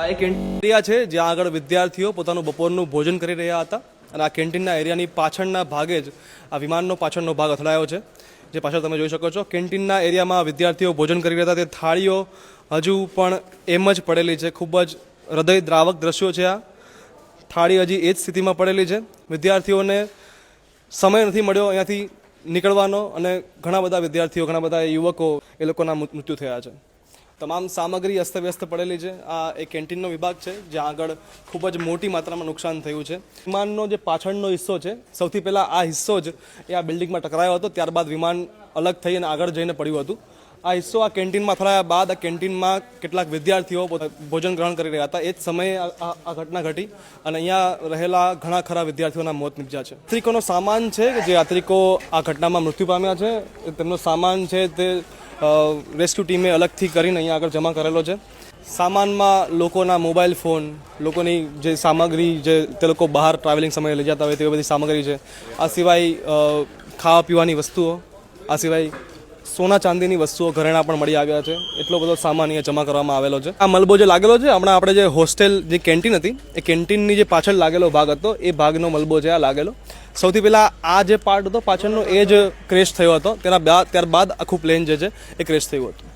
આ એક એરિયા છે જ્યાં આગળ વિદ્યાર્થીઓ પોતાનું બપોરનું ભોજન કરી રહ્યા હતા અને આ કેન્ટીનના એરિયાની પાછળના ભાગે જ આ વિમાનનો પાછળનો ભાગ અથડાયો છે, જે પાછળ તમે જોઈ શકો છો. કેન્ટીનના એરિયામાં વિદ્યાર્થીઓ ભોજન કરી રહ્યા હતા તે થાળીઓ હજુ પણ એમ જ પડેલી છે. ખૂબ જ હૃદયદ્રાવક દ્રશ્યો છે. આ થાળી હજી એ જ સ્થિતિમાં પડેલી છે. વિદ્યાર્થીઓને સમય નથી મળ્યો અહીંયાથી નીકળવાનો અને ઘણા બધા વિદ્યાર્થીઓ, ઘણા બધા યુવકો એ લોકોના મૃત્યુ થયા છે. તમામ સામગ્રી અસ્તવ્યસ્ત પડેલી છે. આ એક કેન્ટીનનો વિભાગ છે જ્યાં આગળ ખૂબ જ મોટી માત્રામાં નુકસાન થયું છે. વિમાનનો જે પાછળનો હિસ્સો છે, સૌથી પહેલાં આ હિસ્સો જ એ આ બિલ્ડિંગમાં ટકરાયો હતો, ત્યારબાદ વિમાન અલગ થઈ અને આગળ જઈને પડ્યું હતું. આ હિસ્સો આ કેન્ટીનમાં અથડાયા બાદ આ કેન્ટીનમાં કેટલાક વિદ્યાર્થીઓ ભોજન ગ્રહણ કરી રહ્યા હતા. એ જ સમયે આ ઘટના ઘટી અને અહીંયા રહેલા ઘણા ખરા વિદ્યાર્થીઓના મોત નીપજ્યા છે. યાત્રિકોનો સામાન છે કે જે યાત્રિકો આ ઘટનામાં મૃત્યુ પામ્યા છે, તેમનો સામાન છે તે રેસ્ક્યુ ટીમે અલગથી કરીને અહીંયા આગળ જમા કરેલો છે. સામાનમાં લોકોના મોબાઈલ ફોન, લોકોની જે સામગ્રી જે તે લોકો બહાર ટ્રાવેલિંગ સમયે લઈ જતા હોય તેવી બધી સામગ્રી છે. આ સિવાય ખાવા પીવાની વસ્તુઓ, આ સિવાય સોના ચાંદીની વસ્તુઓ, ઘરેણાં પણ મળી આવ્યા છે. એટલો બધો સામાન અહીંયા જમા કરવામાં આવેલો છે. આ મલબો જે લાગેલો છે, હમણાં આપણે જે હોસ્ટેલ જે કેન્ટીન હતી એ કેન્ટીનની જે પાછળ લાગેલો ભાગ હતો એ ભાગનો મલબો છે આ લાગેલો. સૌથી પહેલાં આ જે પાર્ટ હતો પાછળનો એ જ ક્રેશ થયો હતો. ત્યારબાદ આખું પ્લેન જે છે એ ક્રેશ થયું હતું.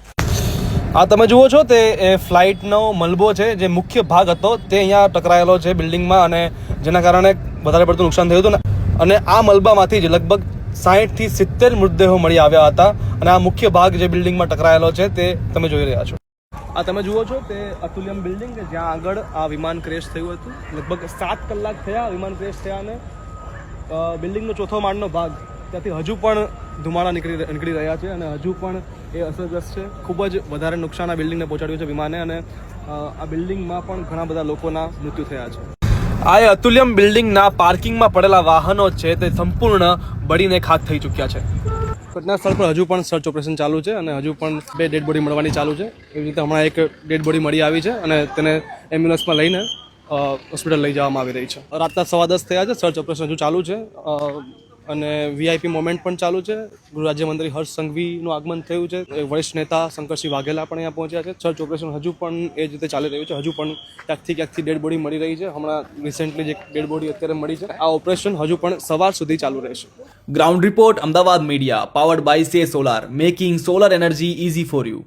આ તમે જુઓ છો તે એ ફ્લાઇટનો મલબો છે, જે મુખ્ય ભાગ હતો તે અહીંયા ટકરાયેલો છે બિલ્ડિંગમાં અને જેના કારણે વધારે પડતું નુકસાન થયું હતું. અને આ મલબામાંથી જ લગભગ 60 થી 70 મૃતદેહો મળી આવ્યા હતા અને આ મુખ્ય ભાગ જે બિલ્ડિંગમાં ટકરાયેલો છે તે તમે જોઈ રહ્યા છો. આ તમે જુઓ છો તે અતુલ્યમ બિલ્ડિંગ કે જ્યાં આગળ આ વિમાન ક્રેશ થયું હતું. લગભગ 7 કલાક થયા વિમાન ક્રેશ થયા અને બિલ્ડિંગનો ચોથો માળનો ભાગ ત્યાંથી હજુ પણ ધુમાડા નીકળી રહ્યા છે અને હજુ પણ એ અસરગ્રસ્ત છે. ખૂબ જ વધારે નુકસાન આ બિલ્ડિંગને પહોંચાડ્યું છે વિમાને અને આ બિલ્ડિંગમાં પણ ઘણા બધા લોકોના મૃત્યુ થયા છે. આ અતુલ્યમ બિલ્ડિંગના પાર્કિંગમાં પડેલા વાહનો છે તે સંપૂર્ણ બળીને ખાક થઈ ચૂક્યા છે. ઘટના સ્થળ પર હજુ પણ સર્ચ ઓપરેશન ચાલુ છે અને હજુ પણ 2 ડેડ બોડી મળવાની ચાલુ છે. એવી રીતે હમણાં એક ડેડ બોડી મળી આવી છે અને તેને એમ્બ્યુલન્સમાં લઈને હોસ્પિટલ લઈ જવામાં આવી રહી છે. રાતના 10:15 થયા છે. સર્ચ ઓપરેશન હજુ ચાલુ છે અને વીઆઈપી મોમેન્ટ પણ ચાલુ છે. ગૃહ રાજ્યમંત્રી હર્ષ સંઘવીનું આગમન થયું છે. વરિષ્ઠ નેતા શંકરસિંહ વાઘેલા પણ અહીંયા પહોંચ્યા છે. સર્ચ ઓપરેશન હજુ પણ એ જ રીતે ચાલી રહ્યું છે. હજુ પણ ક્યાંકથી ડેડ બોડી મળી રહી છે. હમણાં રિસેન્ટલી જે ડેડ બોડી અત્યારે મળી છે, આ ઓપરેશન હજુ પણ સવાર સુધી ચાલુ રહેશે. Ground report, Ahmedabad media, powered by Say Solar, making solar energy easy for you.